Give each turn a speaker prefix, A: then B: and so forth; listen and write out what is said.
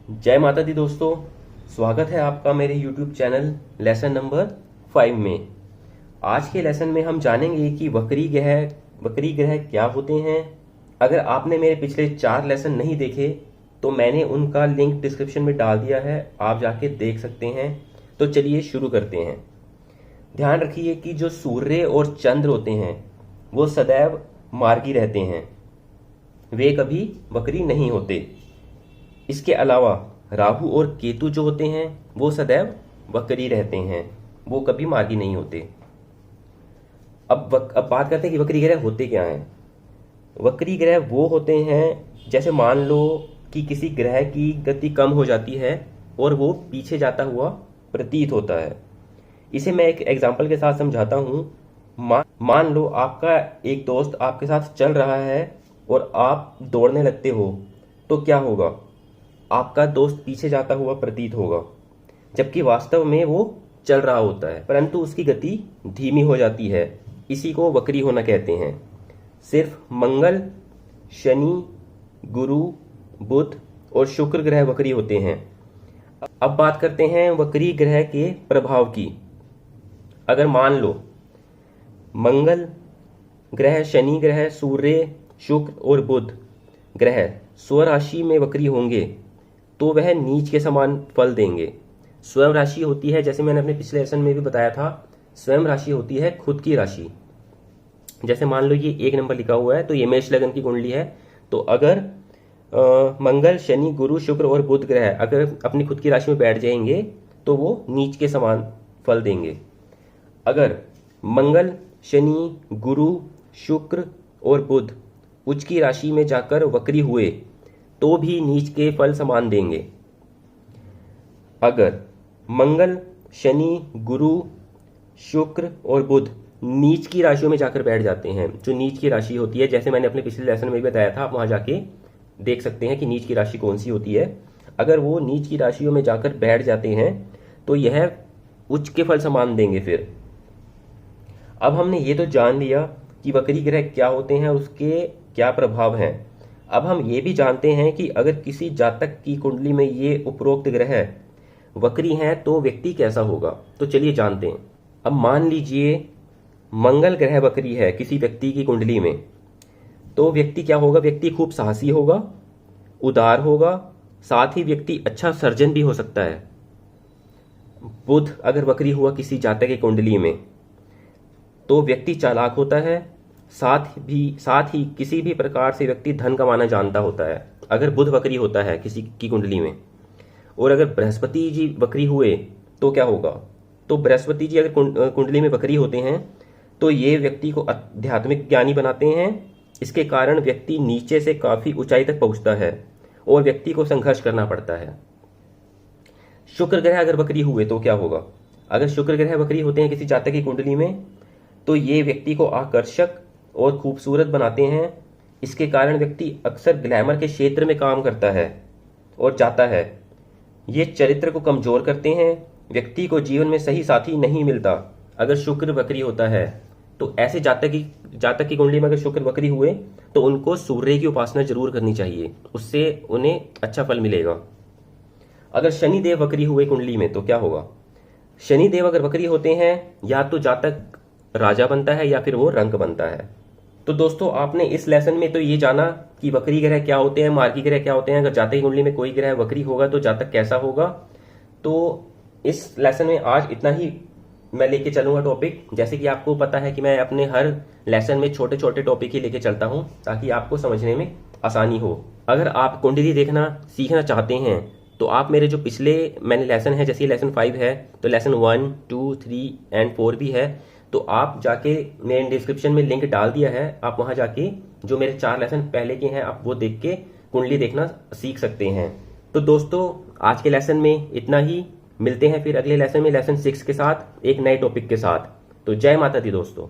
A: जय माता दी दोस्तों, स्वागत है आपका मेरे YouTube चैनल लेसन नंबर 5 में। आज के लेसन में हम जानेंगे कि वक्री ग्रह क्या होते हैं। अगर आपने मेरे पिछले 4 लेसन नहीं देखे तो मैंने उनका लिंक डिस्क्रिप्शन में डाल दिया है, आप जाके देख सकते हैं। तो चलिए शुरू करते हैं। ध्यान रखिए कि जो सूर्य और चंद्र होते हैं वो सदैव मार्गी रहते हैं, वे कभी वक्री नहीं होते। इसके अलावा राहु और केतु जो होते हैं वो सदैव वक्री रहते हैं, वो कभी मार्गी नहीं होते। अब बात करते हैं कि वक्री ग्रह होते क्या हैं। वक्री ग्रह वो होते हैं, जैसे मान लो कि किसी ग्रह की गति कम हो जाती है और वो पीछे जाता हुआ प्रतीत होता है। इसे मैं एक एग्जाम्पल के साथ समझाता हूँ। मान लो आपका एक दोस्त आपके साथ चल रहा है और आप दौड़ने लगते हो, तो क्या होगा? आपका दोस्त पीछे जाता हुआ प्रतीत होगा, जबकि वास्तव में वो चल रहा होता है, परंतु उसकी गति धीमी हो जाती है। इसी को वक्री होना कहते हैं। सिर्फ मंगल, शनि, गुरु, बुध और शुक्र ग्रह वक्री होते हैं। अब बात करते हैं वक्री ग्रह के प्रभाव की। अगर मान लो मंगल ग्रह, शनि ग्रह, सूर्य, शुक्र और बुध ग्रह स्वराशि में वक्री होंगे तो वह नीच के समान फल देंगे। स्वयं राशि होती है, जैसे मैंने अपने पिछले लेसन में भी बताया था, स्वयं राशि होती है खुद की राशि। जैसे मान लो ये 1 नंबर लिखा हुआ है तो ये मेष लगन की कुंडली है। तो अगर मंगल, शनि, गुरु, शुक्र और बुध ग्रह अगर अपनी खुद की राशि में बैठ जाएंगे तो वो नीच के समान फल देंगे। अगर मंगल, शनि, गुरु, शुक्र और बुध उच्च की राशि में जाकर वक्री हुए तो भी नीच के फल समान देंगे। अगर मंगल, शनि, गुरु, शुक्र और बुध नीच की राशियों में जाकर बैठ जाते हैं, जो नीच की राशि होती है, जैसे मैंने अपने पिछले लेसन में भी बताया था, आप वहां जाके देख सकते हैं कि नीच की राशि कौन सी होती है। अगर वो नीच की राशियों में जाकर बैठ जाते हैं तो यह उच्च के फल समान देंगे। फिर अब हमने ये तो जान लिया कि वक्री ग्रह क्या होते हैं, उसके क्या प्रभाव हैं। अब हम ये भी जानते हैं कि अगर किसी जातक की कुंडली में ये उपरोक्त ग्रह वक्री हैं तो व्यक्ति कैसा होगा। तो चलिए जानते हैं। अब मान लीजिए मंगल ग्रह वक्री है किसी व्यक्ति की कुंडली में, तो व्यक्ति क्या होगा? व्यक्ति खूब साहसी होगा, उदार होगा, साथ ही व्यक्ति अच्छा सर्जन भी हो सकता है। बुध अगर वक्री हुआ किसी जातक की कुंडली में तो व्यक्ति चालाक होता है, साथ ही किसी भी प्रकार से व्यक्ति धन कमाना जानता होता है, अगर बुध वक्री होता है किसी की कुंडली में। और अगर बृहस्पति जी वक्री हुए तो क्या होगा? तो बृहस्पति जी अगर कुंडली में वक्री होते हैं तो ये व्यक्ति को आध्यात्मिक ज्ञानी बनाते हैं। इसके कारण व्यक्ति नीचे से काफी ऊंचाई तक पहुंचता है और व्यक्ति को संघर्ष करना पड़ता है। शुक्र ग्रह अगर वक्री हुए तो क्या होगा? अगर शुक्र ग्रह वक्री होते हैं किसी जातक की कुंडली में तो ये व्यक्ति को आकर्षक और खूबसूरत बनाते हैं। इसके कारण व्यक्ति अक्सर ग्लैमर के क्षेत्र में काम करता है और जाता है। ये चरित्र को कमजोर करते हैं। व्यक्ति को जीवन में सही साथी नहीं मिलता अगर शुक्र वक्री होता है। तो ऐसे जातक की कुंडली में अगर शुक्र वक्री हुए तो उनको सूर्य की उपासना जरूर करनी चाहिए, उससे उन्हें अच्छा फल मिलेगा। अगर शनिदेव वक्री हुए कुंडली में तो क्या होगा? शनिदेव अगर वक्री होते हैं या तो जातक राजा बनता है या फिर वो रंक बनता है। तो दोस्तों आपने इस लेसन में तो ये जाना कि वक्री ग्रह क्या होते हैं, मार्गी ग्रह क्या होते हैं, अगर जातक की कुंडली में कोई ग्रह वक्री होगा तो जातक कैसा होगा। तो इस लेसन में आज इतना ही मैं लेके चलूंगा टॉपिक। जैसे कि आपको पता है कि मैं अपने हर लेसन में छोटे छोटे टॉपिक ही लेके चलता हूं ताकि आपको समझने में आसानी हो। अगर आप कुंडली देखना सीखना चाहते हैं तो आप मेरे जो पिछले मैंने लेसन है, जैसे लेसन 5 है तो लेसन 1, 2, 3 एंड 4 भी है, तो आप जाके मेरे डिस्क्रिप्शन में लिंक डाल दिया है, आप वहां जाके जो मेरे 4 लेसन पहले के हैं आप वो देख के कुंडली देखना सीख सकते हैं। तो दोस्तों आज के लेसन में इतना ही, मिलते हैं फिर अगले लेसन में लेसन 6 के साथ एक नए टॉपिक के साथ। तो जय माता दी दोस्तों।